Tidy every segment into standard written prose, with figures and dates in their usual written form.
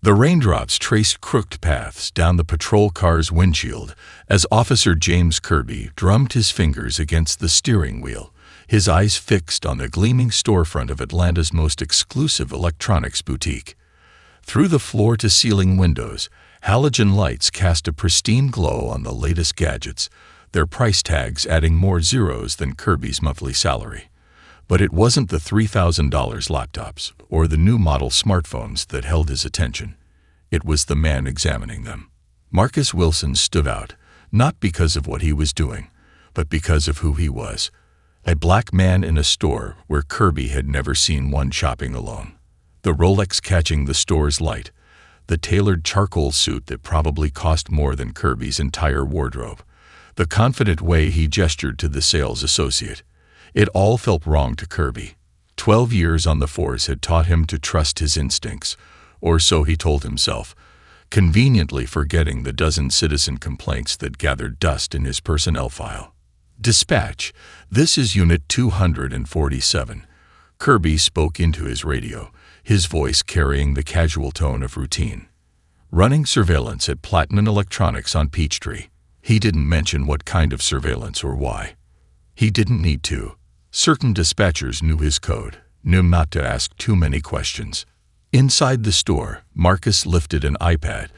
The raindrops traced crooked paths down the patrol car's windshield as Officer James Kirby drummed his fingers against the steering wheel, his eyes fixed on the gleaming storefront of Atlanta's most exclusive electronics boutique. Through the floor-to-ceiling windows, halogen lights cast a pristine glow on the latest gadgets, their price tags adding more zeros than Kirby's monthly salary. But it wasn't the $3,000 laptops or the new model smartphones that held his attention. It was the man examining them. Marcus Wilson stood out, not because of what he was doing, but because of who he was. A black man in a store where Kirby had never seen one shopping alone. The Rolex catching the store's light, the tailored charcoal suit that probably cost more than Kirby's entire wardrobe, the confident way he gestured to the sales associate. It all felt wrong to Kirby. 12 years on the force had taught him to trust his instincts, or so he told himself, conveniently forgetting the dozen citizen complaints that gathered dust in his personnel file. "Dispatch, this is Unit 247. Kirby spoke into his radio, his voice carrying the casual tone of routine. "Running surveillance at Platinum Electronics on Peachtree." He didn't mention what kind of surveillance or why. He didn't need to. Certain dispatchers knew his code, knew not to ask too many questions. Inside the store, Marcus lifted an iPad,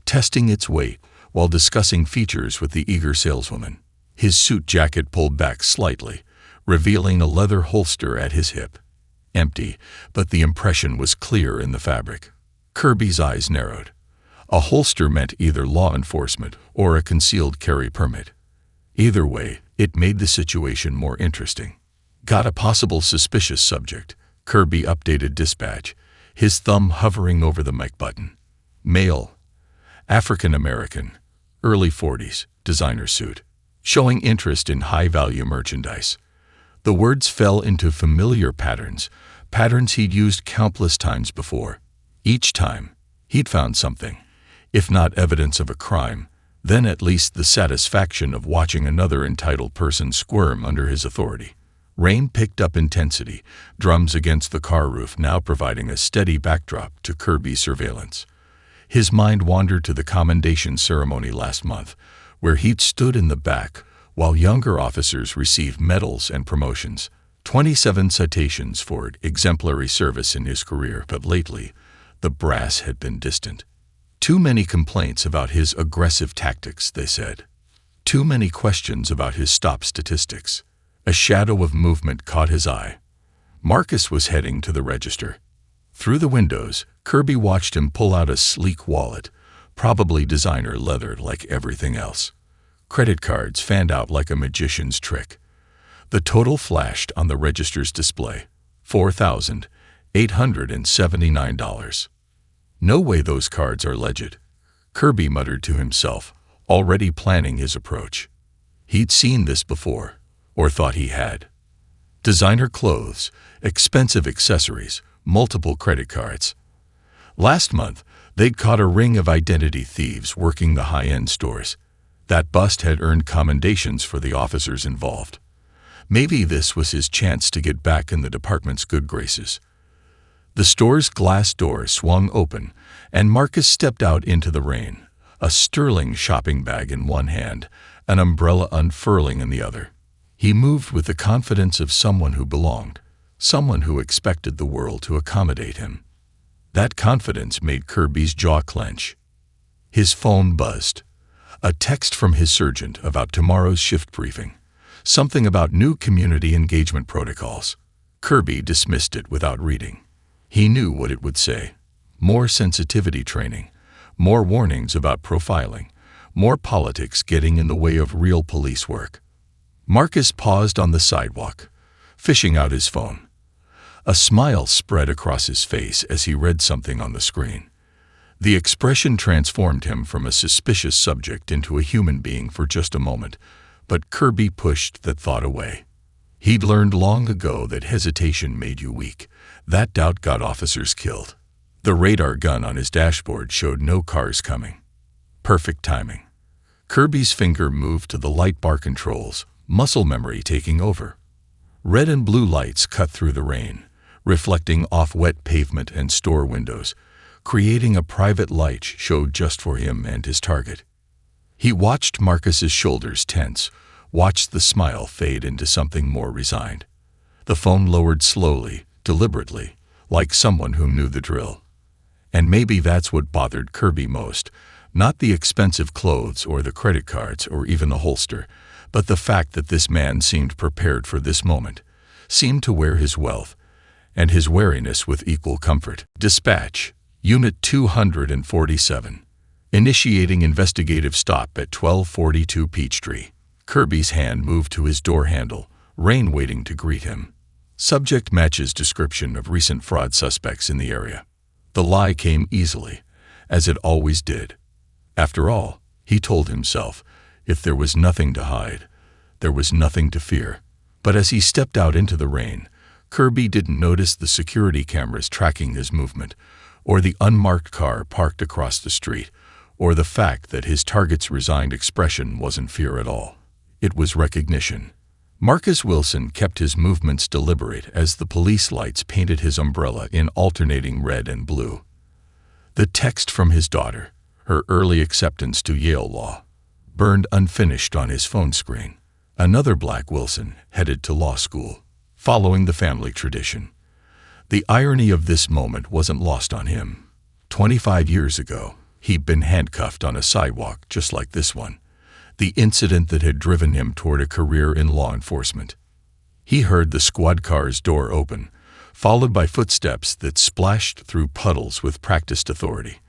testing its weight while discussing features with the eager saleswoman. His suit jacket pulled back slightly, revealing a leather holster at his hip. Empty, but the impression was clear in the fabric. Kirby's eyes narrowed. A holster meant either law enforcement or a concealed carry permit. Either way, it made the situation more interesting. "Got a possible suspicious subject," Kirby updated dispatch, his thumb hovering over the mic button. "Male, African American, early 40s, designer suit, showing interest in high-value merchandise." The words fell into familiar patterns he'd used countless times before. Each time, he'd found something, if not evidence of a crime, then at least the satisfaction of watching another entitled person squirm under his authority. Rain picked up intensity, drums against the car roof now providing a steady backdrop to Kirby's surveillance. His mind wandered to the commendation ceremony last month, where he'd stood in the back while younger officers received medals and promotions. 27 citations for exemplary service in his career, but lately, the brass had been distant. Too many complaints about his aggressive tactics, they said. Too many questions about his stop statistics. A shadow of movement caught his eye. Marcus was heading to the register. Through the windows, Kirby watched him pull out a sleek wallet, probably designer leather like everything else. Credit cards fanned out like a magician's trick. The total flashed on the register's display, $4,879. "No way those cards are legit," Kirby muttered to himself, already planning his approach. He'd seen this before, or thought he had. Designer clothes, expensive accessories, multiple credit cards. Last month, they'd caught a ring of identity thieves working the high-end stores. That bust had earned commendations for the officers involved. Maybe this was his chance to get back in the department's good graces. The store's glass door swung open, and Marcus stepped out into the rain, a sterling shopping bag in one hand, an umbrella unfurling in the other. He moved with the confidence of someone who belonged, someone who expected the world to accommodate him. That confidence made Kirby's jaw clench. His phone buzzed. A text from his sergeant about tomorrow's shift briefing. Something about new community engagement protocols. Kirby dismissed it without reading. He knew what it would say. More sensitivity training, more warnings about profiling, more politics getting in the way of real police work. Marcus paused on the sidewalk, fishing out his phone. A smile spread across his face as he read something on the screen. The expression transformed him from a suspicious subject into a human being for just a moment, but Kirby pushed that thought away. He'd learned long ago that hesitation made you weak. That doubt got officers killed. The radar gun on his dashboard showed no cars coming. Perfect timing. Kirby's finger moved to the light bar controls, muscle memory taking over. Red and blue lights cut through the rain, reflecting off wet pavement and store windows, creating a private light show just for him and his target. He watched Marcus's shoulders tense, watched the smile fade into something more resigned. The phone lowered slowly, deliberately, like someone who knew the drill. And maybe that's what bothered Kirby most, not the expensive clothes or the credit cards or even the holster, but the fact that this man seemed prepared for this moment, seemed to wear his wealth and his wariness with equal comfort. Dispatch, Unit 247. Initiating investigative stop at 1242 Peachtree. Kirby's hand moved to his door handle, Rain waiting to greet him. Subject matches description of recent fraud suspects in the area. The lie came easily, as it always did. After all, he told himself, if there was nothing to hide, there was nothing to fear. But as he stepped out into the rain, Kirby didn't notice the security cameras tracking his movement, or the unmarked car parked across the street, or the fact that his target's resigned expression wasn't fear at all. It was recognition. Marcus Wilson kept his movements deliberate as the police lights painted his umbrella in alternating red and blue. The text from his daughter, her early acceptance to Yale Law, burned unfinished on his phone screen. Another black Wilson headed to law school, following the family tradition. The irony of this moment wasn't lost on him. 25 years ago, he'd been handcuffed on a sidewalk just like this one, the incident that had driven him toward a career in law enforcement. He heard the squad car's door open, followed by footsteps that splashed through puddles with practiced authority.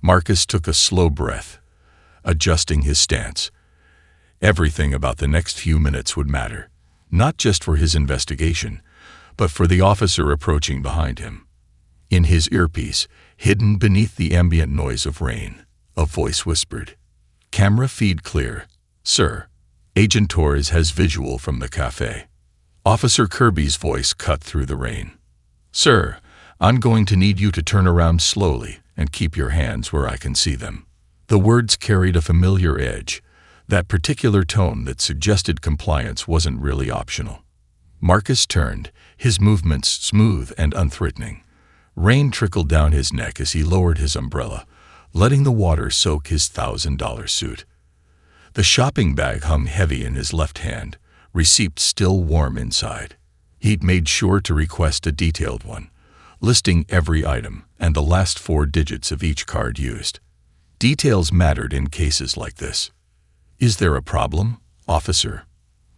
Marcus took a slow breath, adjusting his stance. Everything about the next few minutes would matter, not just for his investigation, but for the officer approaching behind him. In his earpiece, hidden beneath the ambient noise of rain, a voice whispered, "Camera feed clear. Sir, Agent Torres has visual from the cafe." Officer Kirby's voice cut through the rain. "Sir, I'm going to need you to turn around slowly and keep your hands where I can see them." The words carried a familiar edge, that particular tone that suggested compliance wasn't really optional. Marcus turned, his movements smooth and unthreatening. Rain trickled down his neck as he lowered his umbrella, letting the water soak his $1,000 suit. The shopping bag hung heavy in his left hand, receipt still warm inside. He'd made sure to request a detailed one, listing every item and the last 4 digits of each card used. Details mattered in cases like this. "Is there a problem, officer?"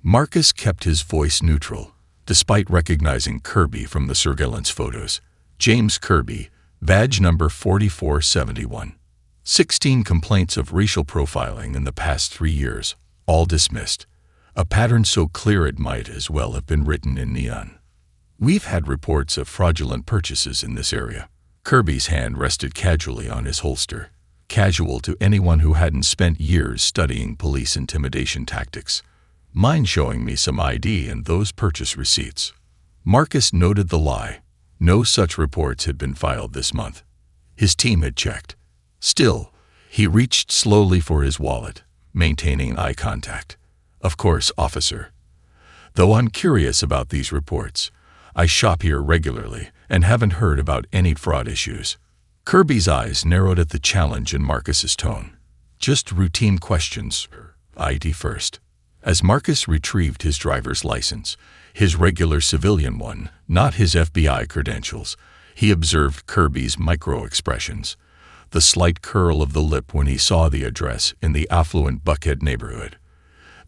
Marcus kept his voice neutral, despite recognizing Kirby from the surveillance photos. James Kirby, badge number 4471. 16 complaints of racial profiling in the past 3 years, all dismissed. A pattern so clear it might as well have been written in neon. "We've had reports of fraudulent purchases in this area." Kirby's hand rested casually on his holster, casual to anyone who hadn't spent years studying police intimidation tactics. "Mind showing me some ID and those purchase receipts?" Marcus noted the lie. No such reports had been filed this month. His team had checked. Still, he reached slowly for his wallet, maintaining eye contact. "Of course, officer. Though I'm curious about these reports, I shop here regularly and haven't heard about any fraud issues." Kirby's eyes narrowed at the challenge in Marcus's tone. "Just routine questions, ID first." As Marcus retrieved his driver's license, his regular civilian one, not his FBI credentials, he observed Kirby's micro-expressions, the slight curl of the lip when he saw the address in the affluent Buckhead neighborhood,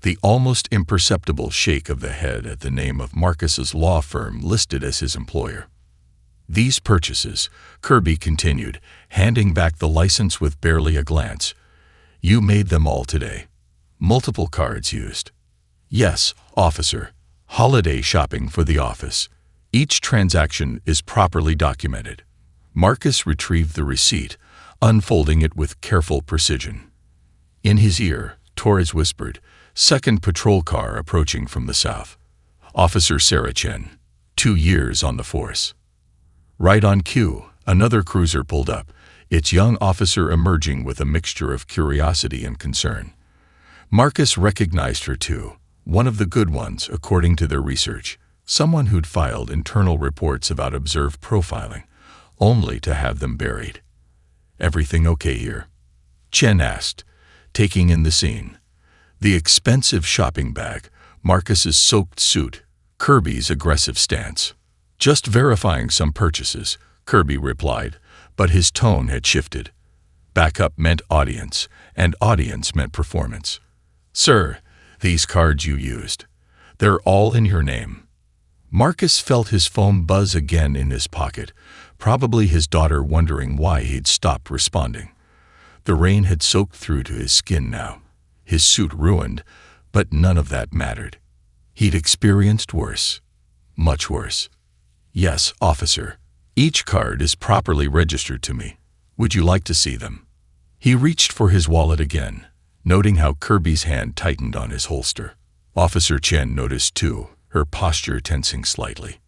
the almost imperceptible shake of the head at the name of Marcus's law firm listed as his employer. "These purchases," Kirby continued, handing back the license with barely a glance, "you made them all today. Multiple cards used?" "Yes, officer. Holiday shopping for the office. Each transaction is properly documented." Marcus retrieved the receipt, unfolding it with careful precision. In his ear, Torres whispered, "Second patrol car approaching from the south. Officer Sarah Chen, 2 years on the force." Right on cue, another cruiser pulled up, its young officer emerging with a mixture of curiosity and concern. Marcus recognized her too, one of the good ones according to their research, someone who'd filed internal reports about observed profiling, only to have them buried. "Everything okay here?" Chen asked, taking in the scene. The expensive shopping bag, Marcus's soaked suit, Kirby's aggressive stance. "Just verifying some purchases," Kirby replied, but his tone had shifted. Backup meant audience, and audience meant performance. "Sir, these cards you used, they're all in your name." Marcus felt his phone buzz again in his pocket, probably his daughter wondering why he'd stopped responding. The rain had soaked through to his skin now, his suit ruined, but none of that mattered. He'd experienced worse, much worse. "Yes, officer. Each card is properly registered to me. Would you like to see them?" He reached for his wallet again, noting how Kirby's hand tightened on his holster. Officer Chen noticed too, her posture tensing slightly.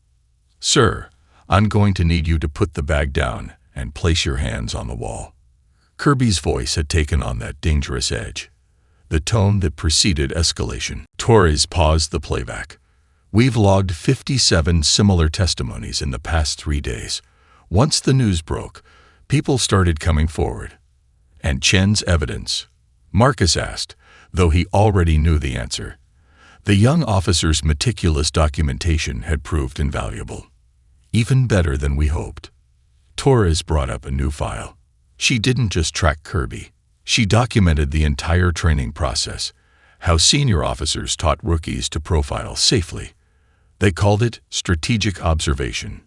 "Sir, I'm going to need you to put the bag down and place your hands on the wall." Kirby's voice had taken on that dangerous edge, the tone that preceded escalation. Torres paused the playback. "We've logged 57 similar testimonies in the past 3 days. Once the news broke, people started coming forward." "And Chen's evidence?" Marcus asked, though he already knew the answer. The young officer's meticulous documentation had proved invaluable. "Even better than we hoped." Torres brought up a new file. She didn't just track Kirby. She documented the entire training process, how senior officers taught rookies to profile safely. They called it strategic observation.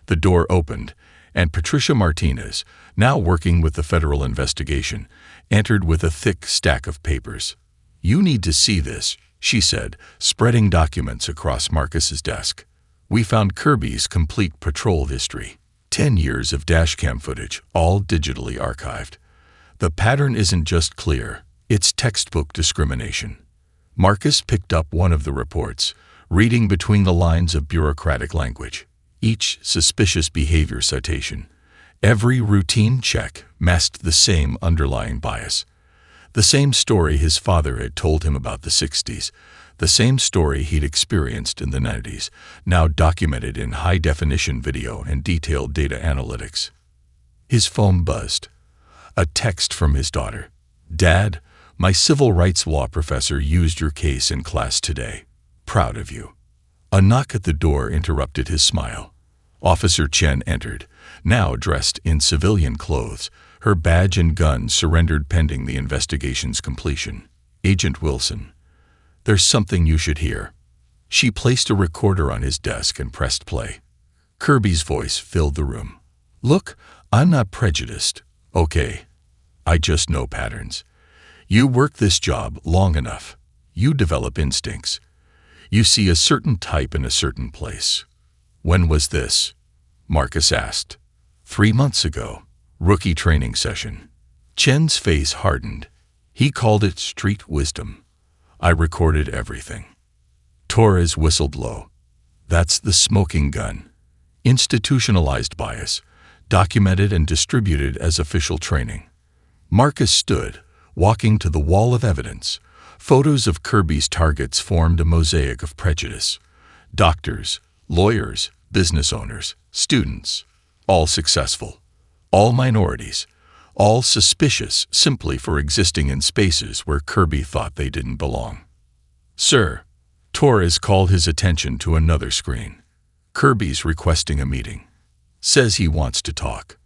The door opened, and Patricia Martinez, now working with the federal investigation, entered with a thick stack of papers. "You need to see this," she said, spreading documents across Marcus's desk. "We found Kirby's complete patrol history. 10 years of dashcam footage, all digitally archived. The pattern isn't just clear, it's textbook discrimination." Marcus picked up one of the reports, reading between the lines of bureaucratic language. Each suspicious behavior citation, every routine check masked the same underlying bias. The same story his father had told him about the 60s, the same story he'd experienced in the 90s, now documented in high-definition video and detailed data analytics. His phone buzzed. A text from his daughter. "Dad, my civil rights law professor used your case in class today. Proud of you." A knock at the door interrupted his smile. Officer Chen entered, now dressed in civilian clothes, her badge and gun surrendered pending the investigation's completion. "Agent Wilson, there's something you should hear." She placed a recorder on his desk and pressed play. Kirby's voice filled the room. "Look, I'm not prejudiced, okay? I just know patterns. You work this job long enough. You develop instincts. You see a certain type in a certain place." "When was this?" Marcus asked. 3 months ago. Rookie training session." Chen's face hardened. He called it street wisdom. "I recorded everything." Torres whistled low. "That's the smoking gun. Institutionalized bias, documented and distributed as official training." Marcus stood, walking to the wall of evidence. Photos of Kirby's targets formed a mosaic of prejudice. Doctors, lawyers, business owners, students, all successful, all minorities, all suspicious simply for existing in spaces where Kirby thought they didn't belong. "Sir," Torres called his attention to another screen. "Kirby's requesting a meeting. Says he wants to talk."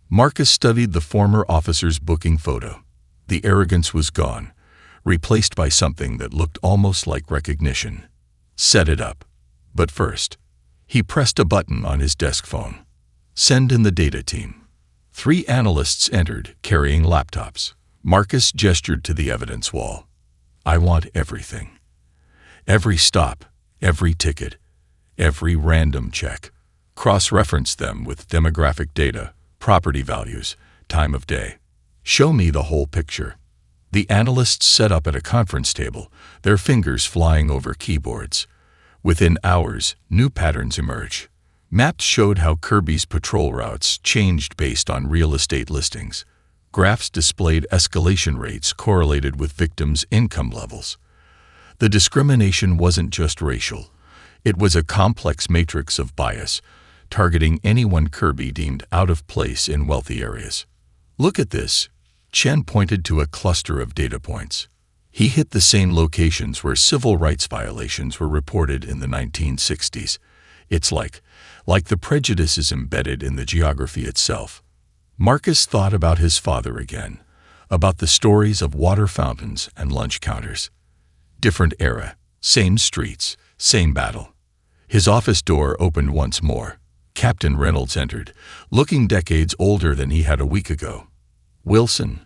Marcus studied the former officer's booking photo. The arrogance was gone, replaced by something that looked almost like recognition. "Set it up. But first." He pressed a button on his desk phone. "Send in the data team." 3 analysts entered, carrying laptops. Marcus gestured to the evidence wall. "I want everything. Every stop, every ticket, every random check. Cross-reference them with demographic data, property values, time of day. Show me the whole picture." The analysts set up at a conference table, their fingers flying over keyboards. Within hours, new patterns emerged. Maps showed how Kirby's patrol routes changed based on real estate listings. Graphs displayed escalation rates correlated with victims' income levels. The discrimination wasn't just racial. It was a complex matrix of bias, targeting anyone Kirby deemed out of place in wealthy areas. Look at this. Chen pointed to a cluster of data points. He hit the same locations where civil rights violations were reported in the 1960s. It's like the prejudice is embedded in the geography itself. Marcus thought about his father again, about the stories of water fountains and lunch counters. Different era, same streets, same battle. His office door opened once more. Captain Reynolds entered, looking decades older than he had a week ago. "Wilson,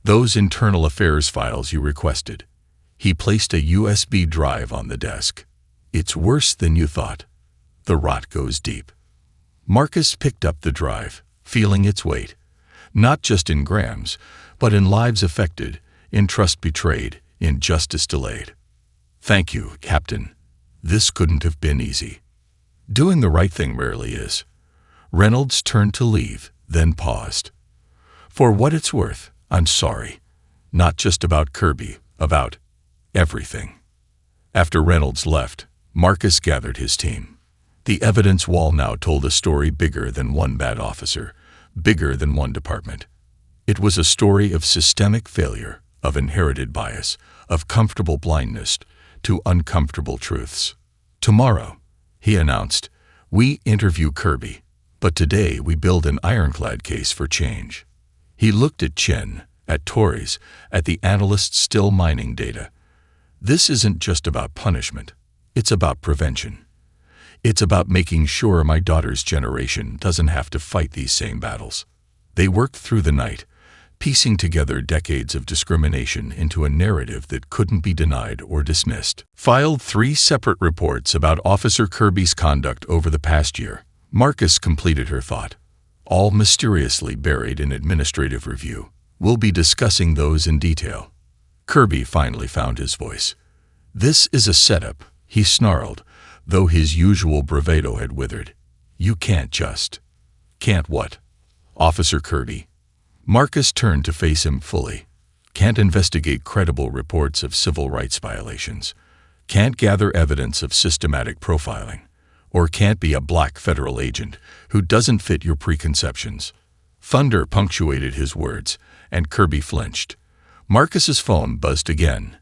those internal affairs files you requested." He placed a USB drive on the desk. "It's worse than you thought. The rot goes deep." Marcus picked up the drive, feeling its weight, not just in grams, but in lives affected, in trust betrayed, in justice delayed. "Thank you, Captain. This couldn't have been easy." Doing the right thing rarely is. Reynolds turned to leave, then paused. "For what it's worth, I'm sorry. Not just about Kirby, about everything." After Reynolds left, Marcus gathered his team. The evidence wall now told a story bigger than one bad officer, bigger than one department. It was a story of systemic failure, of inherited bias, of comfortable blindness to uncomfortable truths. "Tomorrow," he announced, "we interview Kirby, but today we build an ironclad case for change." He looked at Chen, at TriumphantTales, at the analysts still mining data. "This isn't just about punishment. It's about prevention. It's about making sure my daughter's generation doesn't have to fight these same battles." They worked through the night, piecing together decades of discrimination into a narrative that couldn't be denied or dismissed. Filed 3 separate reports about Officer Kirby's conduct over the past year. Marcus completed her thought. All mysteriously buried in administrative review. "We'll be discussing those in detail." Kirby finally found his voice. "This is a setup," he snarled, though his usual bravado had withered. "You can't just." "Can't what?" "Officer Kirby." Marcus turned to face him fully. "Can't investigate credible reports of civil rights violations. Can't gather evidence of systematic profiling. Or can't be a black federal agent who doesn't fit your preconceptions." Thunder punctuated his words, and Kirby flinched. Marcus's phone buzzed again.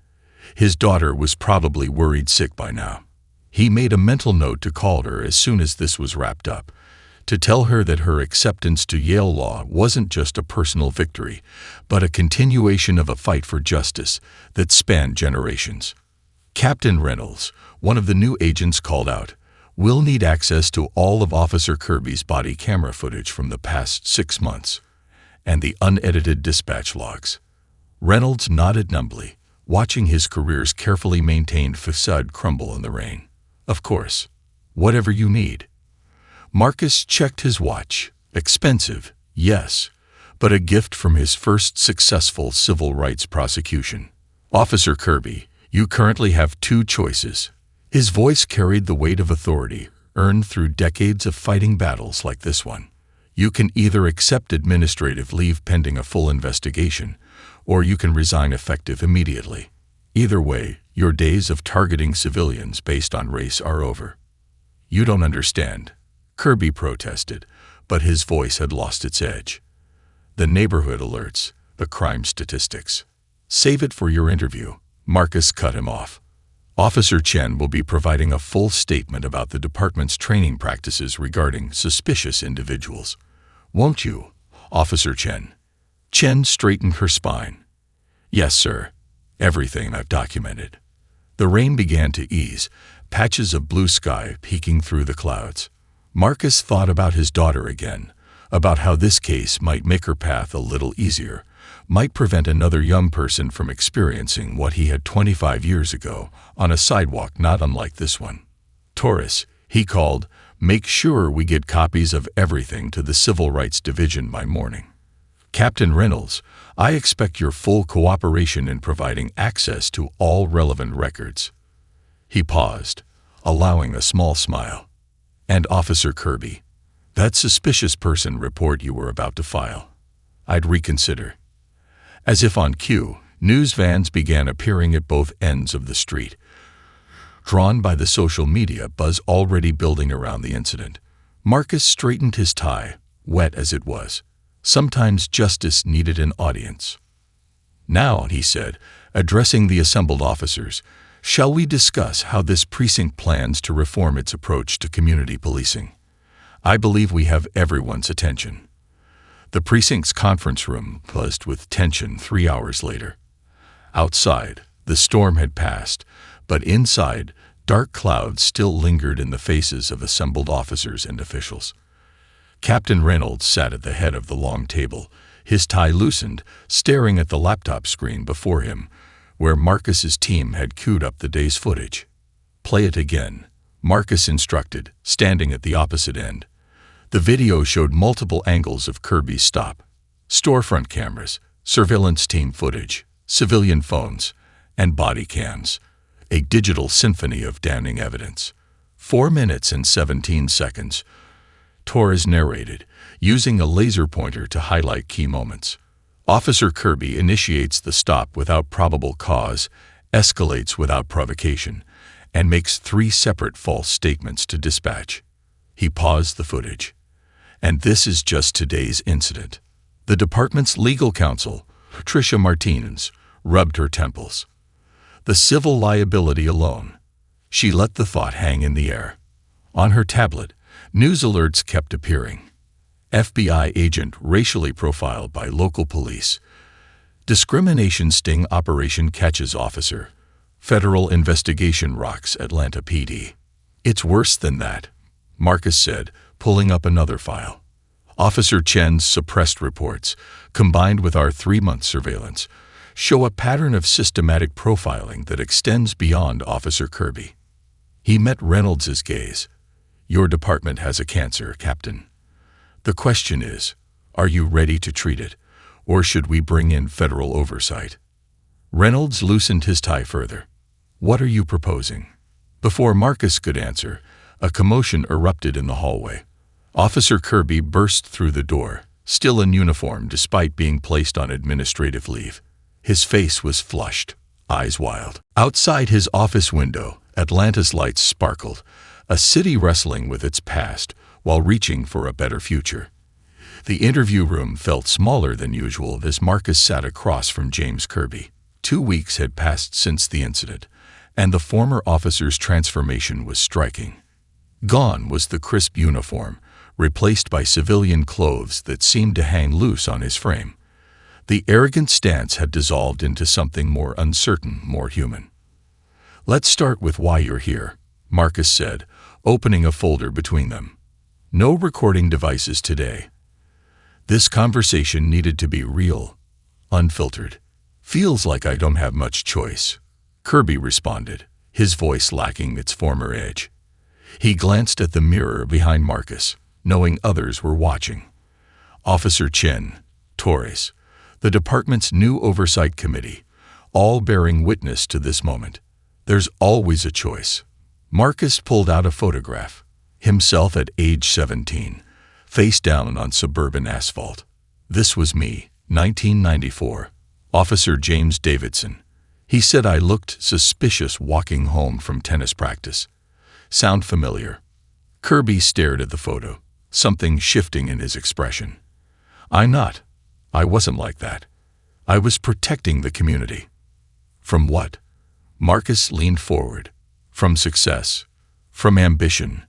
His daughter was probably worried sick by now. He made a mental note to call her as soon as this was wrapped up, to tell her that her acceptance to Yale Law wasn't just a personal victory, but a continuation of a fight for justice that spanned generations. Captain Reynolds, one of the new agents, called out, "We'll need access to all of Officer Kirby's body camera footage from the past 6 months, and the unedited dispatch logs." Reynolds nodded numbly, watching his career's carefully maintained facade crumble in the rain. "Of course. Whatever you need." Marcus checked his watch. Expensive, yes, but a gift from his first successful civil rights prosecution. "Officer Kirby, you currently have 2 choices." His voice carried the weight of authority, earned through decades of fighting battles like this one. "You can either accept administrative leave pending a full investigation, or you can resign effective immediately. Either way, your days of targeting civilians based on race are over." "You don't understand," Kirby protested, but his voice had lost its edge. "The neighborhood alerts, the crime statistics." "Save it for your interview," Marcus cut him off. "Officer Chen will be providing a full statement about the department's training practices regarding suspicious individuals. Won't you, Officer Chen?" Chen straightened her spine. "Yes, sir. Everything I've documented." The rain began to ease, patches of blue sky peeking through the clouds. Marcus thought about his daughter again, about how this case might make her path a little easier, might prevent another young person from experiencing what he had 25 years ago on a sidewalk not unlike this one. "Taurus," he called, "make sure we get copies of everything to the Civil Rights Division by morning." "Captain Reynolds, I expect your full cooperation in providing access to all relevant records." He paused, allowing a small smile. "And Officer Kirby, that suspicious person report you were about to file, I'd reconsider." As if on cue, news vans began appearing at both ends of the street, drawn by the social media buzz already building around the incident. Marcus straightened his tie, wet as it was. Sometimes justice needed an audience. "Now," he said, addressing the assembled officers, "shall we discuss how this precinct plans to reform its approach to community policing? I believe we have everyone's attention." The precinct's conference room buzzed with tension 3 hours later. Outside, the storm had passed, but inside, dark clouds still lingered in the faces of assembled officers and officials. Captain Reynolds sat at the head of the long table, his tie loosened, staring at the laptop screen before him, where Marcus's team had queued up the day's footage. "Play it again," Marcus instructed, standing at the opposite end. The video showed multiple angles of Kirby's stop: storefront cameras, surveillance team footage, civilian phones, and body cams, a digital symphony of damning evidence. 4 minutes and 17 seconds. Torres narrated, using a laser pointer to highlight key moments. Officer Kirby initiates the stop without probable cause, escalates without provocation, and makes 3 separate false statements to dispatch. He paused the footage. "And this is just today's incident." The department's legal counsel, Patricia Martinez, rubbed her temples. The civil liability alone. She let the thought hang in the air. On her tablet, news alerts kept appearing. FBI agent racially profiled by local police. Discrimination sting operation catches officer. Federal investigation rocks Atlanta PD. "It's worse than that," Marcus said, pulling up another file. Officer Chen's suppressed reports, combined with our 3-month surveillance, show a pattern of systematic profiling that extends beyond Officer Kirby. He met Reynolds's gaze. "Your department has a cancer, Captain. The question is, are you ready to treat it, or should we bring in federal oversight?" Reynolds loosened his tie further. "What are you proposing?" Before Marcus could answer, a commotion erupted in the hallway. Officer Kirby burst through the door, still in uniform despite being placed on administrative leave. His face was flushed, eyes wild. Outside his office window, Atlanta's lights sparkled, a city wrestling with its past while reaching for a better future. The interview room felt smaller than usual as Marcus sat across from James Kirby. 2 weeks had passed since the incident, and the former officer's transformation was striking. Gone was the crisp uniform, replaced by civilian clothes that seemed to hang loose on his frame. The arrogant stance had dissolved into something more uncertain, more human. "Let's start with why you're here," Marcus said, opening a folder between them. "No recording devices today. This conversation needed to be real, unfiltered." "Feels like I don't have much choice," Kirby responded, his voice lacking its former edge. He glanced at the mirror behind Marcus, knowing others were watching. Officer Chen, Torres, the department's new oversight committee, all bearing witness to this moment. There's always a choice. Marcus pulled out a photograph, himself at age 17, face down on suburban asphalt. "This was me, 1994, Officer James Davidson. He said I looked suspicious walking home from tennis practice. Sound familiar?" Kirby stared at the photo, something shifting in his expression. I wasn't like that. I was protecting the community." "From what?" Marcus leaned forward. "From success. From ambition.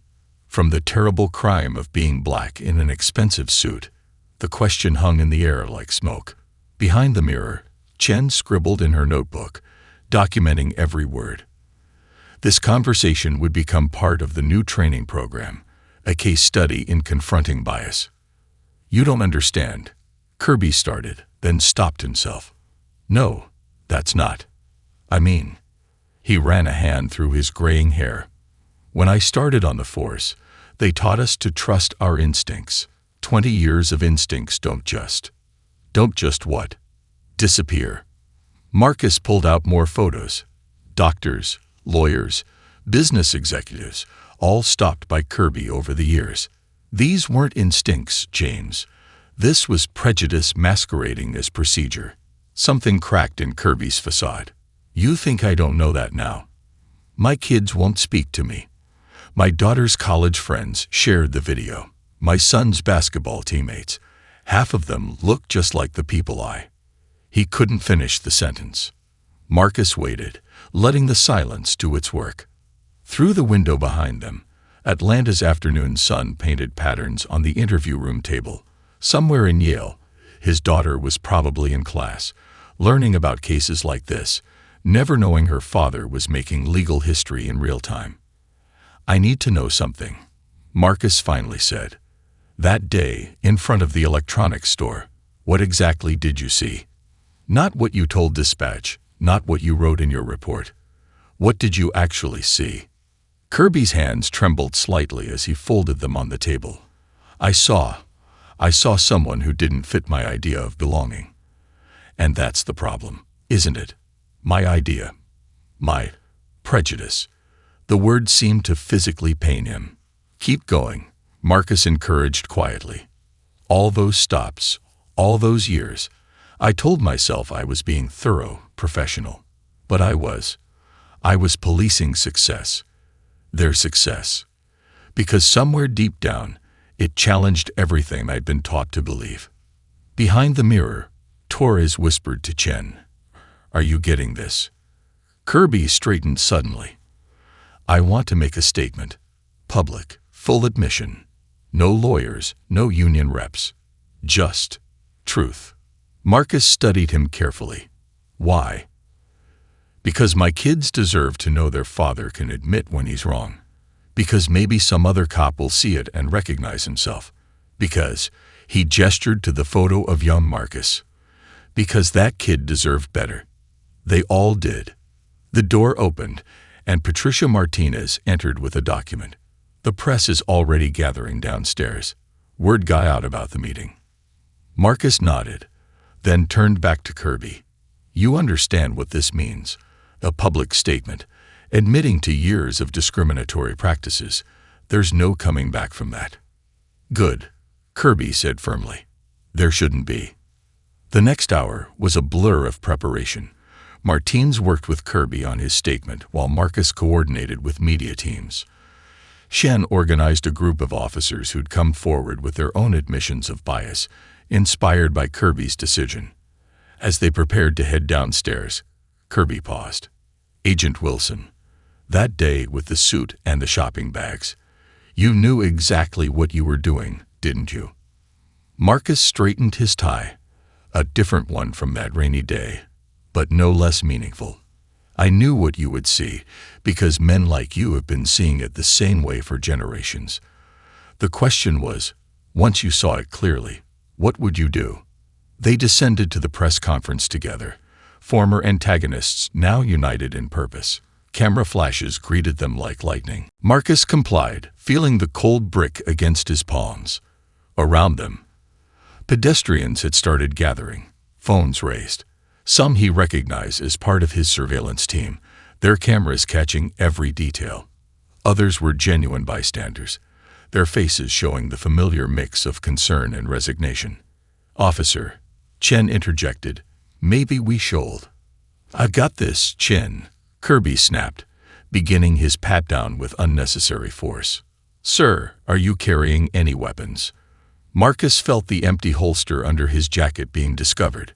From the terrible crime of being black in an expensive suit." The question hung in the air like smoke. Behind the mirror, Chen scribbled in her notebook, documenting every word. This conversation would become part of the new training program, a case study in confronting bias. "You don't understand," Kirby started, then stopped himself. "No, that's not. I mean," he ran a hand through his graying hair. "When I started on the force, they taught us to trust our instincts. 20 years of instincts don't just what? Disappear." Marcus pulled out more photos. Doctors, lawyers, business executives, all stopped by Kirby over the years. "These weren't instincts, James. This was prejudice masquerading as procedure." Something cracked in Kirby's facade. "You think I don't know that now? My kids won't speak to me. My daughter's college friends shared the video. My son's basketball teammates. Half of them looked just like the people I. He couldn't finish the sentence. Marcus waited, letting the silence do its work. Through the window behind them, Atlanta's afternoon sun painted patterns on the interview room table. Somewhere in Yale, his daughter was probably in class, learning about cases like this, never knowing her father was making legal history in real time. "I need to know something," Marcus finally said. "That day, in front of the electronics store, what exactly did you see? Not what you told dispatch, not what you wrote in your report. What did you actually see?" Kirby's hands trembled slightly as he folded them on the table. I saw someone who didn't fit my idea of belonging. And that's the problem, isn't it? My idea. My prejudice." The word seemed to physically pain him. "Keep going," Marcus encouraged quietly. "All those stops, all those years, I told myself I was being thorough, professional. But I was policing success. Their success. Because somewhere deep down, it challenged everything I'd been taught to believe." Behind the mirror, Torres whispered to Chen, "Are you getting this?" Kirby straightened suddenly. "I want to make a statement. Public, full admission. No lawyers, no union reps. Just truth." Marcus studied him carefully. "Why?" "Because my kids deserve to know their father can admit when he's wrong. Because maybe some other cop will see it and recognize himself. Because," he gestured to the photo of young Marcus, "because that kid deserved better. They all did." The door opened, and Patricia Martinez entered with a document. "The press is already gathering downstairs. Word got out about the meeting." Marcus nodded, then turned back to Kirby. "You understand what this means. A public statement, admitting to years of discriminatory practices. There's no coming back from that." "Good," Kirby said firmly. "There shouldn't be." The next hour was a blur of preparation. Martins worked with Kirby on his statement while Marcus coordinated with media teams. Shen organized a group of officers who'd come forward with their own admissions of bias, inspired by Kirby's decision. As they prepared to head downstairs, Kirby paused. "Agent Wilson, that day with the suit and the shopping bags, you knew exactly what you were doing, didn't you?" Marcus straightened his tie, a different one from that rainy day, but no less meaningful. "I knew what you would see, because men like you have been seeing it the same way for generations. The question was, once you saw it clearly, what would you do?" They descended to the press conference together, former antagonists now united in purpose. Camera flashes greeted them like lightning. Marcus complied, feeling the cold brick against his palms. Around them, pedestrians had started gathering, phones raised. Some he recognized as part of his surveillance team, their cameras catching every detail. Others were genuine bystanders, their faces showing the familiar mix of concern and resignation. "Officer," Chen interjected, "maybe we should." "I've got this, Chen," Kirby snapped, beginning his pat-down with unnecessary force. "Sir, are you carrying any weapons?" Marcus felt the empty holster under his jacket being discovered.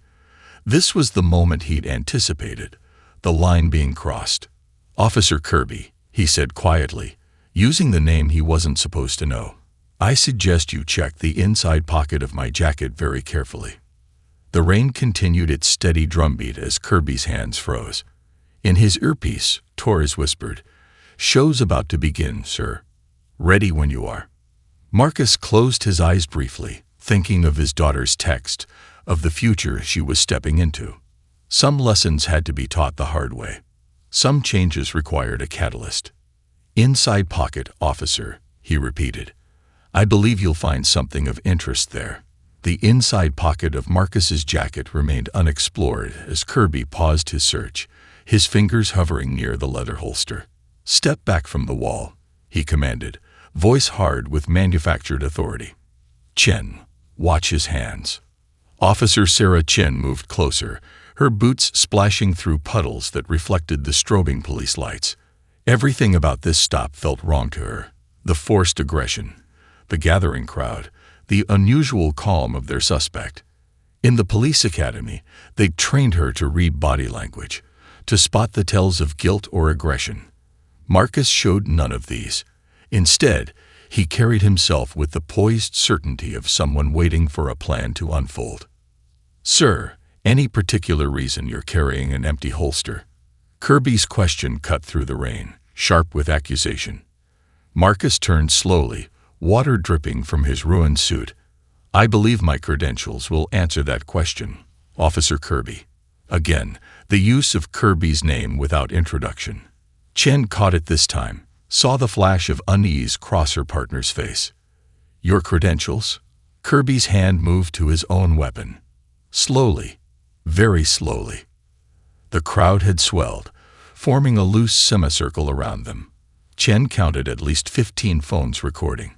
This was the moment he'd anticipated, the line being crossed. "Officer Kirby," he said quietly, using the name he wasn't supposed to know, "I suggest you check the inside pocket of my jacket very carefully." The rain continued its steady drumbeat as Kirby's hands froze. In his earpiece, Torres whispered, "Show's about to begin, sir. Ready when you are." Marcus closed his eyes briefly, thinking of his daughter's text, of the future she was stepping into. Some lessons had to be taught the hard way. Some changes required a catalyst. "Inside pocket, officer," he repeated. "I believe you'll find something of interest there." The inside pocket of Marcus's jacket remained unexplored as Kirby paused his search, his fingers hovering near the leather holster. "Step back from the wall," he commanded, voice hard with manufactured authority. "Chen, watch his hands." Officer Sarah Chen moved closer, her boots splashing through puddles that reflected the strobing police lights. Everything about this stop felt wrong to her. The forced aggression, the gathering crowd, the unusual calm of their suspect. In the police academy, they'd trained her to read body language, to spot the tells of guilt or aggression. Marcus showed none of these. Instead, he carried himself with the poised certainty of someone waiting for a plan to unfold. "Sir, any particular reason you're carrying an empty holster?" Kirby's question cut through the rain, sharp with accusation. Marcus turned slowly, water dripping from his ruined suit. "I believe my credentials will answer that question, Officer Kirby." Again, the use of Kirby's name without introduction. Chen caught it this time, saw the flash of unease cross her partner's face. "Your credentials?" Kirby's hand moved to his own weapon. Slowly, very slowly. The crowd had swelled, forming a loose semicircle around them. Chen counted at least 15 phones recording,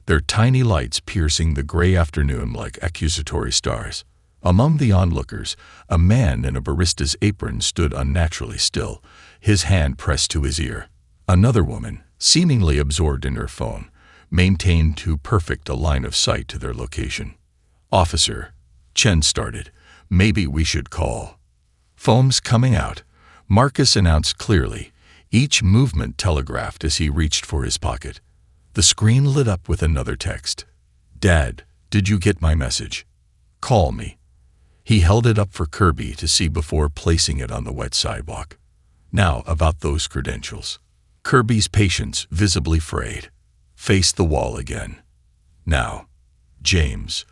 their tiny lights piercing the gray afternoon like accusatory stars. Among the onlookers, a man in a barista's apron stood unnaturally still, his hand pressed to his ear. Another woman, seemingly absorbed in her phone, maintained too perfect a line of sight to their location. "Officer," Chen started, "maybe we should call." "Phone's coming out," Marcus announced clearly, each movement telegraphed as he reached for his pocket. The screen lit up with another text. "Dad, did you get my message? Call me." He held it up for Kirby to see before placing it on the wet sidewalk. "Now about those credentials." Kirby's patience visibly frayed. Faced the wall again. "Now, James."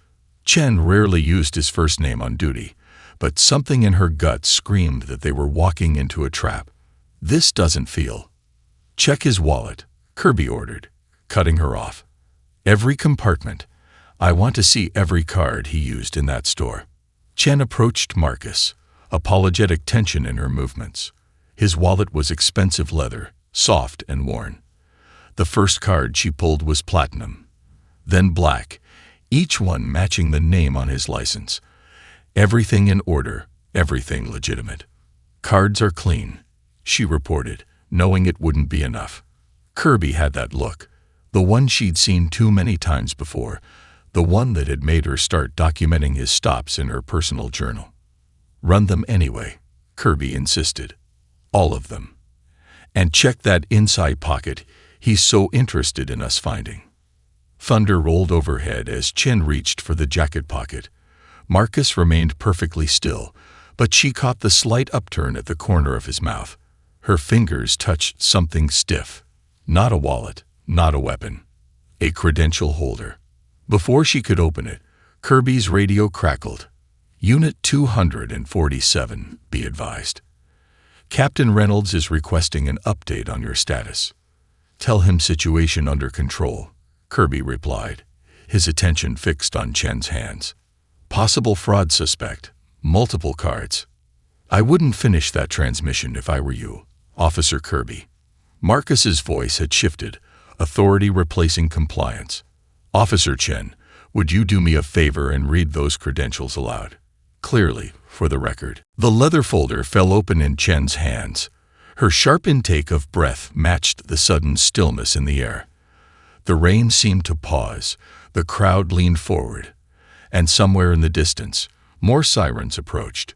Chen rarely used his first name on duty, but something in her gut screamed that they were walking into a trap. "This doesn't feel." "Check his wallet," Kirby ordered, cutting her off. "Every compartment. I want to see every card he used in that store." Chen approached Marcus, apologetic tension in her movements. His wallet was expensive leather, soft and worn. The first card she pulled was platinum, then black, each one matching the name on his license. Everything in order, everything legitimate. "Cards are clean," she reported, knowing it wouldn't be enough. Kirby had that look, the one she'd seen too many times before, the one that had made her start documenting his stops in her personal journal. "Run them anyway," Kirby insisted. "All of them. And check that inside pocket he's so interested in us finding." Thunder rolled overhead as Chen reached for the jacket pocket. Marcus remained perfectly still, but she caught the slight upturn at the corner of his mouth. Her fingers touched something stiff. Not a wallet, not a weapon. A credential holder. Before she could open it, Kirby's radio crackled. "Unit 247, be advised. Captain Reynolds is requesting an update on your status." "Tell him situation under control," Kirby replied, his attention fixed on Chen's hands. "Possible fraud suspect. Multiple cards." "I wouldn't finish that transmission if I were you, Officer Kirby." Marcus's voice had shifted, authority replacing compliance. "Officer Chen, would you do me a favor and read those credentials aloud? Clearly, for the record." The leather folder fell open in Chen's hands. Her sharp intake of breath matched the sudden stillness in the air. The rain seemed to pause, the crowd leaned forward, and somewhere in the distance, more sirens approached.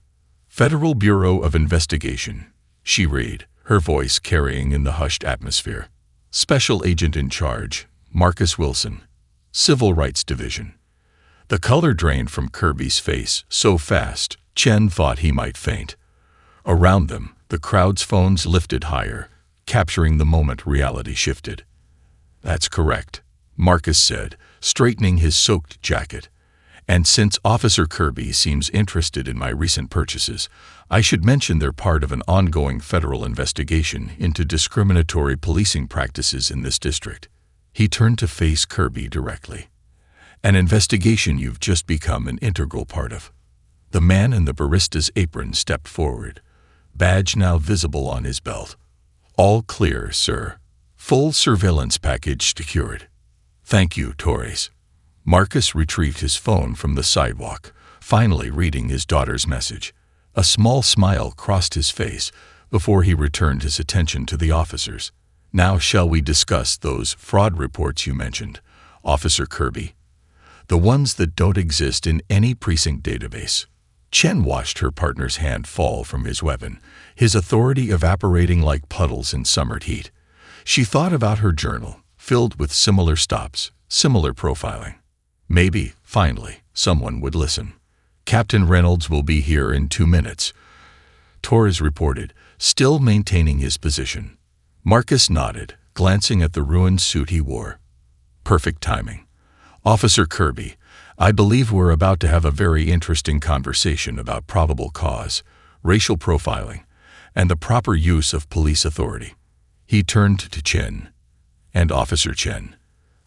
"Federal Bureau of Investigation," she read, her voice carrying in the hushed atmosphere. "Special Agent in Charge, Marcus Wilson. Civil Rights Division." The color drained from Kirby's face so fast, Chen thought he might faint. Around them, the crowd's phones lifted higher, capturing the moment reality shifted. "That's correct," Marcus said, straightening his soaked jacket. "And since Officer Kirby seems interested in my recent purchases, I should mention they're part of an ongoing federal investigation into discriminatory policing practices in this district." He turned to face Kirby directly. "An investigation you've just become an integral part of." The man in the barista's apron stepped forward, badge now visible on his belt. "All clear, sir. Full surveillance package secured." "Thank you, Torres." Marcus retrieved his phone from the sidewalk, finally reading his daughter's message. A small smile crossed his face before he returned his attention to the officers. "Now shall we discuss those fraud reports you mentioned, Officer Kirby?" the ones that don't exist in any precinct database. Chen watched her partner's hand fall from his weapon, his authority evaporating like puddles in summer heat. She thought about her journal, filled with similar stops, similar profiling. Maybe, finally, someone would listen. "Captain Reynolds will be here in 2 minutes," Torres reported, still maintaining his position. Marcus nodded, glancing at the ruined suit he wore. "Perfect timing. Officer Kirby, I believe we're about to have a very interesting conversation about probable cause, racial profiling, and the proper use of police authority." He turned to Chen. "And Officer Chen,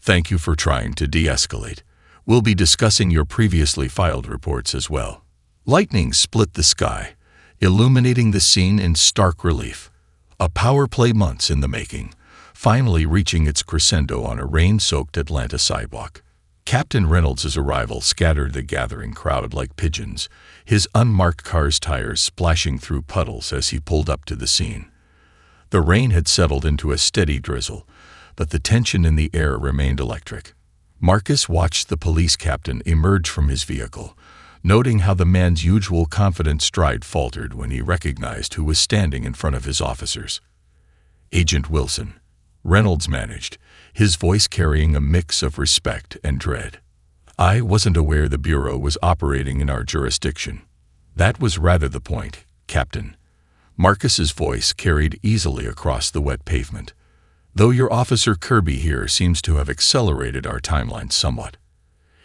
thank you for trying to de-escalate. We'll be discussing your previously filed reports as well." Lightning split the sky, illuminating the scene in stark relief. A power play months in the making, finally reaching its crescendo on a rain-soaked Atlanta sidewalk. Captain Reynolds' arrival scattered the gathering crowd like pigeons, his unmarked car's tires splashing through puddles as he pulled up to the scene. The rain had settled into a steady drizzle, but the tension in the air remained electric. Marcus watched the police captain emerge from his vehicle, noting how the man's usual confident stride faltered when he recognized who was standing in front of his officers. "Agent Wilson," Reynolds managed, his voice carrying a mix of respect and dread. "I wasn't aware the Bureau was operating in our jurisdiction." "That was rather the point, Captain." Marcus's voice carried easily across the wet pavement. "Though your Officer Kirby here seems to have accelerated our timeline somewhat."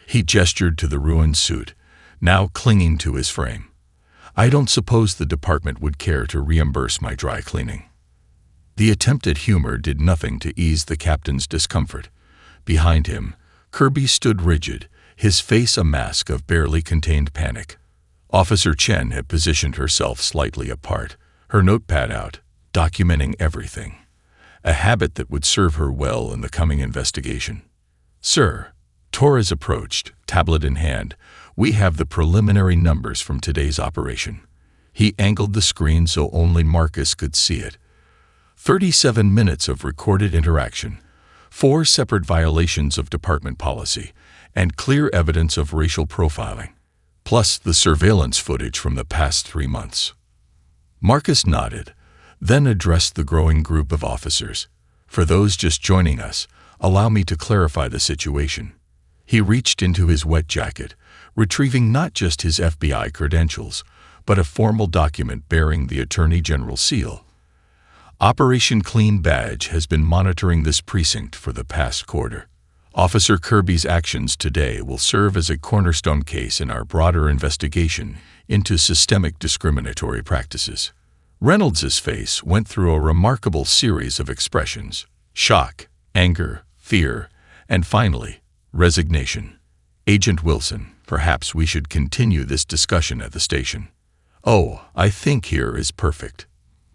He gestured to the ruined suit, now clinging to his frame. "I don't suppose the department would care to reimburse my dry cleaning." The attempt at humor did nothing to ease the captain's discomfort. Behind him, Kirby stood rigid, his face a mask of barely contained panic. Officer Chen had positioned herself slightly apart, her notepad out, documenting everything. A habit that would serve her well in the coming investigation. "Sir," Torres approached, tablet in hand, "we have the preliminary numbers from today's operation." He angled the screen so only Marcus could see it. 37 minutes of recorded interaction, 4 separate violations of department policy, and clear evidence of racial profiling, plus the surveillance footage from the past 3 months. Marcus nodded, then addressed the growing group of officers. "For those just joining us, allow me to clarify the situation." He reached into his wet jacket, retrieving not just his FBI credentials, but a formal document bearing the Attorney General's seal. Operation Clean Badge has been monitoring this precinct for the past quarter. Officer Kirby's actions today will serve as a cornerstone case in our broader investigation into systemic discriminatory practices. Reynolds's face went through a remarkable series of expressions: shock, anger, fear, and finally, resignation. "Agent Wilson, perhaps we should continue this discussion at the station." "Oh, I think here is perfect."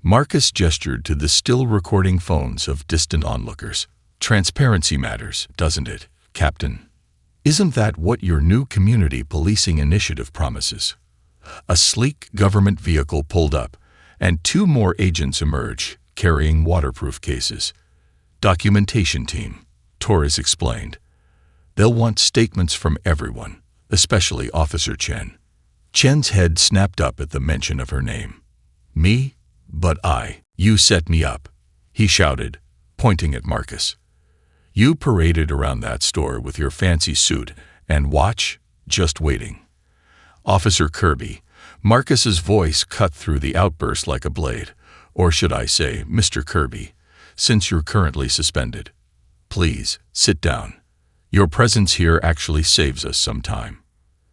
Marcus gestured to the still recording phones of distant onlookers. "Transparency matters, doesn't it, Captain? Isn't that what your new community policing initiative promises?" A sleek government vehicle pulled up, and 2 more agents emerged, carrying waterproof cases. "Documentation team," Torres explained. "They'll want statements from everyone, especially Officer Chen." Chen's head snapped up at the mention of her name. "Me? But you set me up," he shouted, pointing at Marcus. "You paraded around that store with your fancy suit and watch, just waiting." "Officer Kirby," Marcus's voice cut through the outburst like a blade. "Or should I say, Mr. Kirby, since you're currently suspended. Please, sit down. Your presence here actually saves us some time."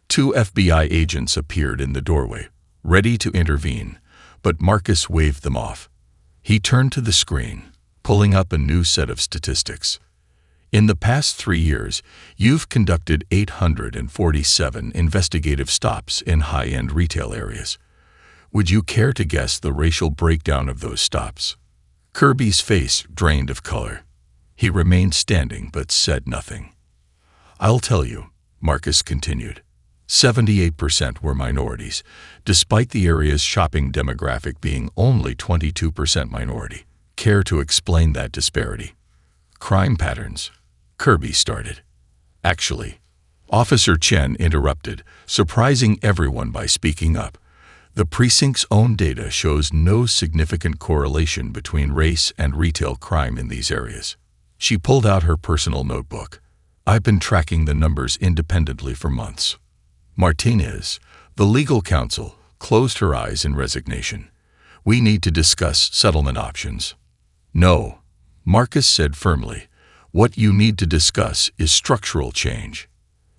2 FBI agents appeared in the doorway, ready to intervene, but Marcus waved them off. He turned to the screen, pulling up a new set of statistics. "In the past 3 years, you've conducted 847 investigative stops in high-end retail areas. Would you care to guess the racial breakdown of those stops?" Kirby's face drained of color. He remained standing but said nothing. "I'll tell you," Marcus continued. 78% were minorities, despite the area's shopping demographic being only 22% minority. Care to explain that disparity? "Crime patterns," Kirby started. "Actually, Officer Chen interrupted, surprising everyone by speaking up. The precinct's own data shows no significant correlation between race and retail crime in these areas. She pulled out her personal notebook. I've been tracking the numbers independently for months. Martinez, the legal counsel, closed her eyes in resignation. We need to discuss settlement options. No, Marcus said firmly. What you need to discuss is structural change.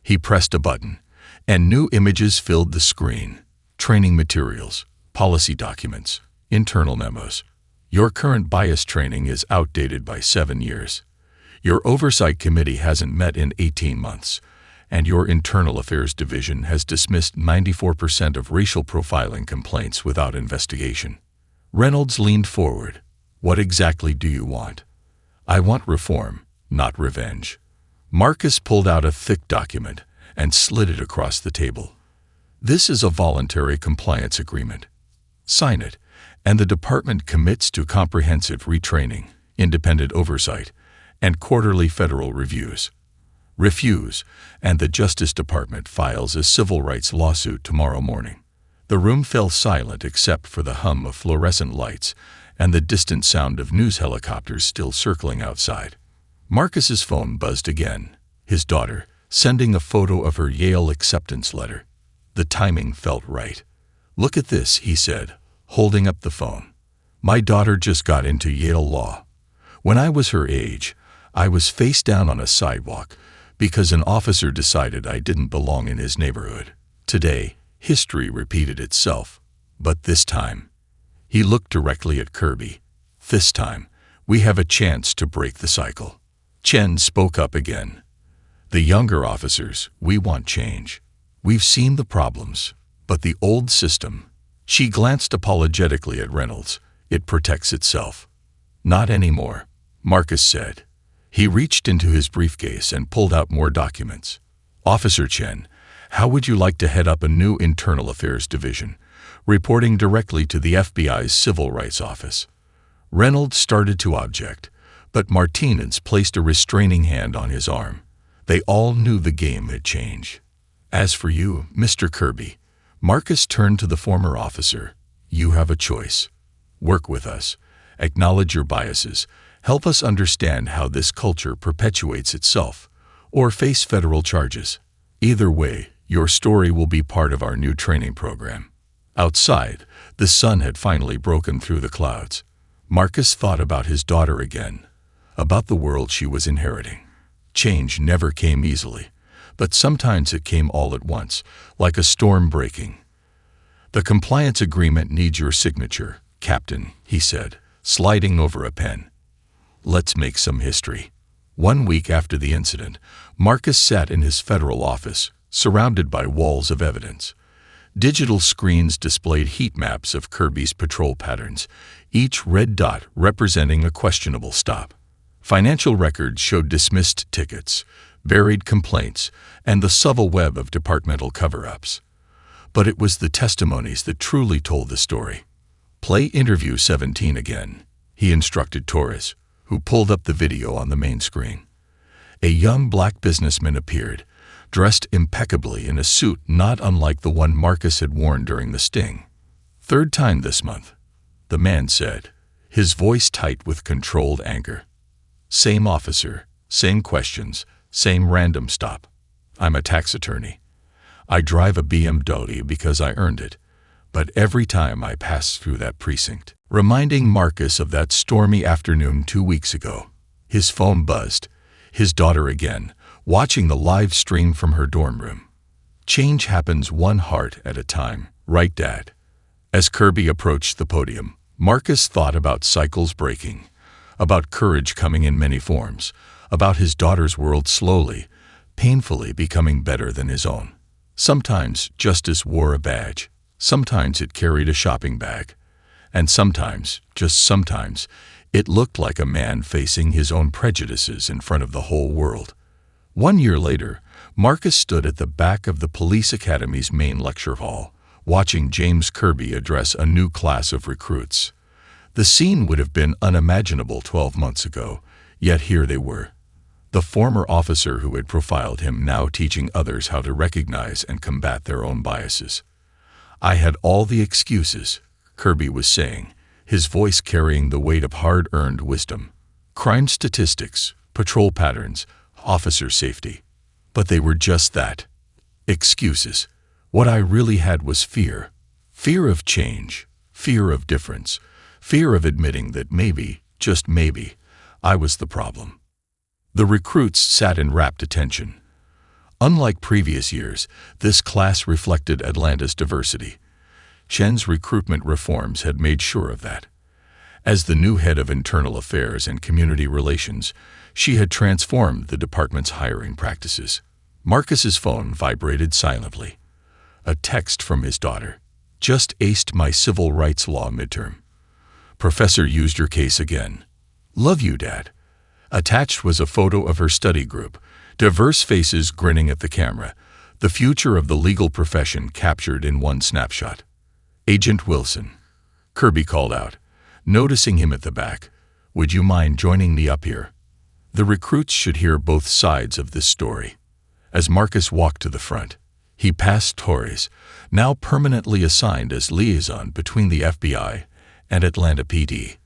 He pressed a button, and new images filled the screen. Training materials, policy documents, internal memos. Your current bias training is outdated by 7 years. Your oversight committee hasn't met in 18 months, and your internal affairs division has dismissed 94% of racial profiling complaints without investigation. Reynolds leaned forward. What exactly do you want? I want reform, not revenge. Marcus pulled out a thick document and slid it across the table. This is a voluntary compliance agreement. Sign it, and the department commits to comprehensive retraining, independent oversight, and quarterly federal reviews. Refuse, and the Justice Department files a civil rights lawsuit tomorrow morning. The room fell silent except for the hum of fluorescent lights and the distant sound of news helicopters still circling outside. Marcus's phone buzzed again. His daughter, sending a photo of her Yale acceptance letter. The timing felt right. Look at this, he said, holding up the phone. My daughter just got into Yale Law. When I was her age, I was face down on a sidewalk because an officer decided I didn't belong in his neighborhood. Today, history repeated itself. But this time, he looked directly at Kirby. This time, we have a chance to break the cycle. Chen spoke up again. The younger officers, we want change. We've seen the problems, but the old system. She glanced apologetically at Reynolds. It protects itself. Not anymore, Marcus said. He reached into his briefcase and pulled out more documents. Officer Chen, how would you like to head up a new internal affairs division, reporting directly to the FBI's Civil Rights Office? Reynolds started to object, but Martinez placed a restraining hand on his arm. They all knew the game had changed. As for you, Mr. Kirby, Marcus turned to the former officer. You have a choice. Work with us. Acknowledge your biases. Help us understand how this culture perpetuates itself, or face federal charges. Either way, your story will be part of our new training program. Outside, the sun had finally broken through the clouds. Marcus thought about his daughter again, about the world she was inheriting. Change never came easily, but sometimes it came all at once, like a storm breaking. The compliance agreement needs your signature, Captain, he said, sliding over a pen. Let's make some history. 1 week after the incident, Marcus sat in his federal office, surrounded by walls of evidence. Digital screens displayed heat maps of Kirby's patrol patterns, each red dot representing a questionable stop. Financial records showed dismissed tickets, buried complaints, and the subtle web of departmental cover-ups. But it was the testimonies that truly told the story. Play interview 17 again, he instructed Torres, who pulled up the video on the main screen. A young black businessman appeared, dressed impeccably in a suit not unlike the one Marcus had worn during the sting. Third time this month, the man said, his voice tight with controlled anger. Same officer, same questions, same random stop. I'm a tax attorney. I drive a BMW because I earned it, but every time I pass through that precinct, reminding Marcus of that stormy afternoon 2 weeks ago. His phone buzzed. His daughter again, watching the live stream from her dorm room. Change happens one heart at a time, right, Dad? As Kirby approached the podium, Marcus thought about cycles breaking, about courage coming in many forms, about his daughter's world slowly, painfully becoming better than his own. Sometimes justice wore a badge, sometimes it carried a shopping bag, and sometimes, just sometimes, it looked like a man facing his own prejudices in front of the whole world. 1 year later, Marcus stood at the back of the police academy's main lecture hall, watching James Kirby address a new class of recruits. The scene would have been unimaginable 12 months ago, yet here they were. The former officer who had profiled him now teaching others how to recognize and combat their own biases. I had all the excuses, Kirby was saying, his voice carrying the weight of hard-earned wisdom. Crime statistics, patrol patterns, officer safety. But they were just that. Excuses. What I really had was fear. Fear of change, fear of difference, fear of admitting that maybe, just maybe, I was the problem. The recruits sat in rapt attention. Unlike previous years, this class reflected Atlanta's diversity. Shen's recruitment reforms had made sure of that. As the new head of internal affairs and community relations, she had transformed the department's hiring practices. Marcus's phone vibrated silently. A text from his daughter. Just aced my civil rights law midterm. Professor used your case again. Love you, Dad. Attached was a photo of her study group, diverse faces grinning at the camera, the future of the legal profession captured in one snapshot. Agent Wilson. Kirby called out, noticing him at the back. Would you mind joining me up here? The recruits should hear both sides of this story. As Marcus walked to the front, he passed Torres, now permanently assigned as liaison between the FBI and Atlanta PD.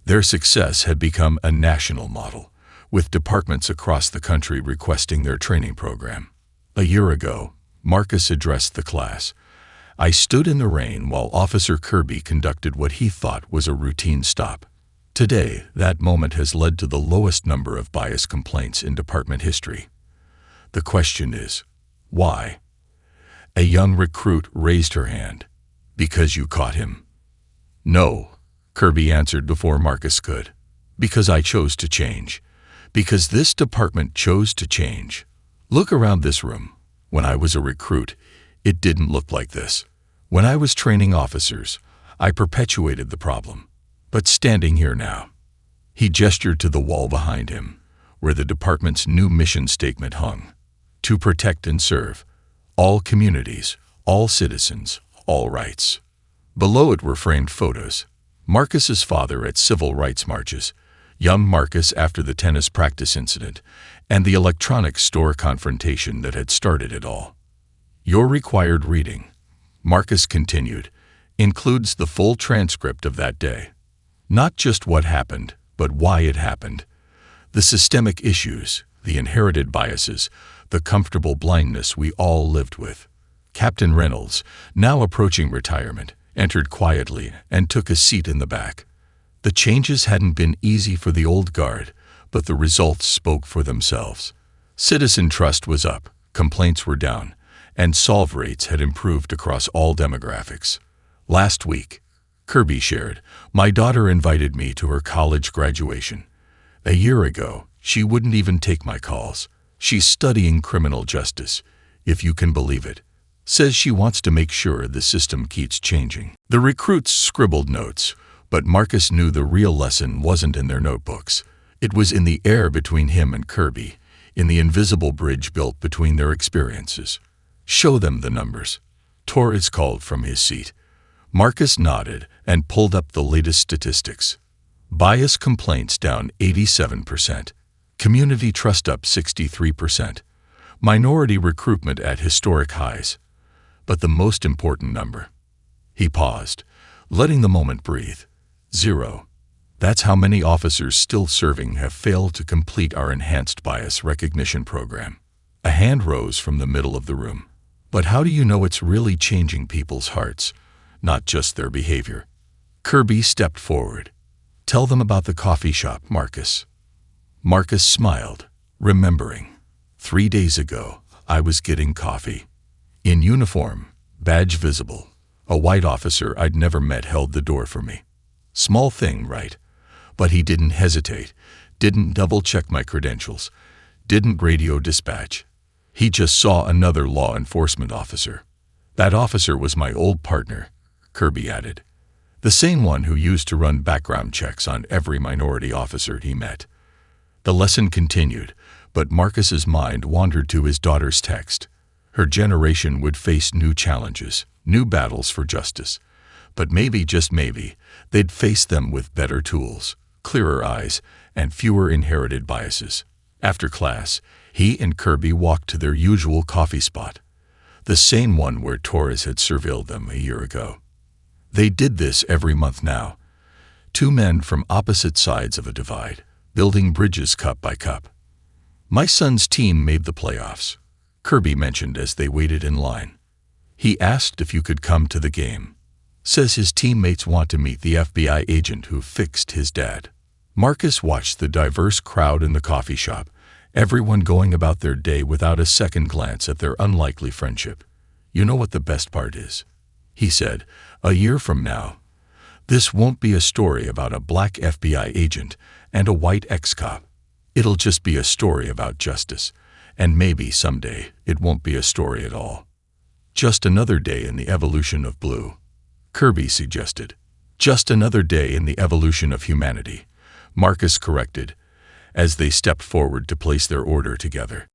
Their success had become a national model, with departments across the country requesting their training program. A year ago, Marcus addressed the class. I stood in the rain while Officer Kirby conducted what he thought was a routine stop. Today, that moment has led to the lowest number of bias complaints in department history. The question is, why? A young recruit raised her hand. Because you caught him. No, Kirby answered before Marcus could. Because I chose to change. Because this department chose to change. Look around this room. When I was a recruit, it didn't look like this. When I was training officers, I perpetuated the problem. But standing here now, he gestured to the wall behind him, where the department's new mission statement hung. To protect and serve all communities, all citizens, all rights. Below it were framed photos. Marcus's father at civil rights marches, young Marcus after the tennis practice incident, and the electronics store confrontation that had started it all. Your required reading, Marcus continued, includes the full transcript of that day. Not just what happened, but why it happened. The systemic issues, the inherited biases, the comfortable blindness we all lived with. Captain Reynolds, now approaching retirement, entered quietly and took a seat in the back. The changes hadn't been easy for the old guard, but the results spoke for themselves. Citizen trust was up, complaints were down, and solve rates had improved across all demographics. Last week, Kirby shared, my daughter invited me to her college graduation. A year ago, she wouldn't even take my calls. She's studying criminal justice, if you can believe it. Says she wants to make sure the system keeps changing. The recruits scribbled notes, but Marcus knew the real lesson wasn't in their notebooks. It was in the air between him and Kirby, in the invisible bridge built between their experiences. Show them the numbers. Torres called from his seat. Marcus nodded and pulled up the latest statistics. Bias complaints down 87%. Community trust up 63%. Minority recruitment at historic highs. But the most important number. He paused, letting the moment breathe. 0. That's how many officers still serving have failed to complete our enhanced bias recognition program. A hand rose from the middle of the room. But how do you know it's really changing people's hearts, not just their behavior? Kirby stepped forward. Tell them about the coffee shop, Marcus. Marcus smiled, remembering. 3 days ago, I was getting coffee. In uniform, badge visible, a white officer I'd never met held the door for me. Small thing, right? But he didn't hesitate, didn't double-check my credentials, didn't radio dispatch. He just saw another law enforcement officer. That officer was my old partner, Kirby added. The same one who used to run background checks on every minority officer he met. The lesson continued, but Marcus's mind wandered to his daughter's text. Her generation would face new challenges, new battles for justice. But maybe, just maybe, they'd face them with better tools, clearer eyes, and fewer inherited biases. After class, he and Kirby walked to their usual coffee spot, the same one where Torres had surveilled them a year ago. They did this every month now, two men from opposite sides of a divide, building bridges cup by cup. "My son's team made the playoffs," Kirby mentioned as they waited in line. "He asked if you could come to the game. Says his teammates want to meet the FBI agent who fixed his dad." Marcus watched the diverse crowd in the coffee shop, everyone going about their day without a second glance at their unlikely friendship. "You know what the best part is?" he said. "A year from now, this won't be a story about a black FBI agent and a white ex-cop. It'll just be a story about justice, and maybe someday it won't be a story at all. Just another day in the evolution of blue," Kirby suggested. "Just another day in the evolution of humanity," Marcus corrected, as they stepped forward to place their order together.